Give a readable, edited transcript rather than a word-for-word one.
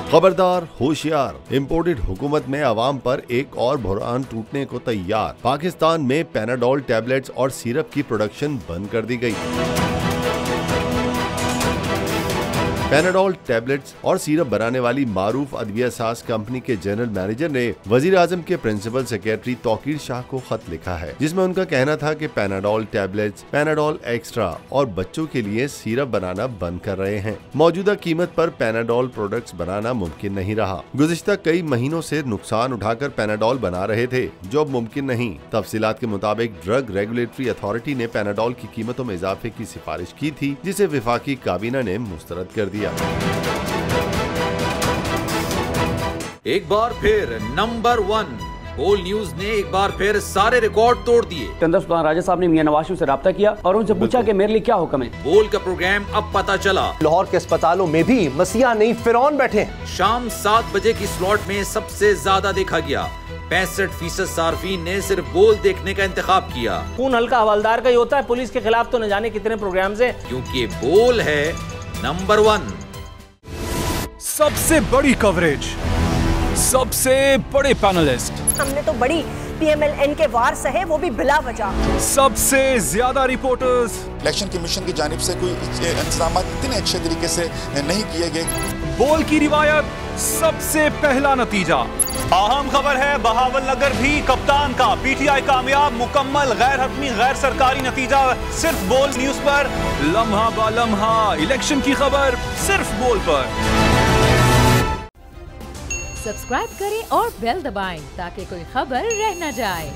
खबरदार, होशियार, इम्पोर्टेड हुकूमत में अवाम पर एक और बुहरान टूटने को तैयार। पाकिस्तान में पैनाडोल टैबलेट्स और सिरप की प्रोडक्शन बंद कर दी गई। पैनाडोल टैबलेट्स और सिरप बनाने वाली मारूफ अदविया साज कंपनी के जनरल मैनेजर ने वजीर आजम के प्रिंसिपल सेक्रेटरी तौकीर शाह को खत लिखा है, जिसमें उनका कहना था कि पैनाडोल टैबलेट्स, पैनाडोल एक्स्ट्रा और बच्चों के लिए सिरप बनाना बंद कर रहे हैं। मौजूदा कीमत पर पैनाडोल प्रोडक्ट्स बनाना मुमकिन नहीं रहा। गुज़िश्ता कई महीनों से नुकसान उठाकर पैनाडोल बना रहे थे, जो अब मुमकिन नहीं। तफसीलात के मुताबिक ड्रग रेगुलेटरी अथॉरिटी ने पैनाडोल की कीमतों में इजाफे की सिफारिश की थी, जिसे विफाकी काबीना ने मुस्तरद कर दिया। एक बार फिर नंबर 1 बोल न्यूज ने एक बार फिर सारे रिकॉर्ड तोड़ दिए। सिकंदर सुल्तान राजा साहब ने मियां नवाज शरीफ से राब्ता किया और उनसे पूछा कि मेरे लिए क्या हुक्म है। बोल का प्रोग्राम अब पता चला। लाहौर के अस्पतालों में भी मसीहा नहीं फिरौन बैठे हैं। शाम 7 बजे की स्लॉट में सबसे ज्यादा देखा गया। 65% सार्फिन ने सिर्फ बोल देखने का इंतखाब किया। खून हल्का हवलदार का ही होता है, पुलिस के खिलाफ तो न जाने कितने प्रोग्राम्स हैं, क्योंकि बोल है नंबर 1। सबसे बड़ी कवरेज, सबसे बड़े पैनलिस्ट, हमने तो बड़ी PMLN के वार सहे, वो भी बिला वजह। सबसे ज्यादा रिपोर्टर्स। इलेक्शन कमीशन की जानिब से कोई इंतजाम इतने अच्छे तरीके से नहीं किए गए। बोल की रिवायत, सबसे पहला नतीजा। अहम खबर है बहावल नगर भी कप्तान का PTI कामयाब, मुकम्मल गैर हतमी गैर सरकारी नतीजा सिर्फ बोल न्यूज पर। लम्हा बा लम्हा इलेक्शन की खबर सिर्फ बोल पर। सब्सक्राइब करें और बेल दबाएं ताकि कोई खबर रह न जाए।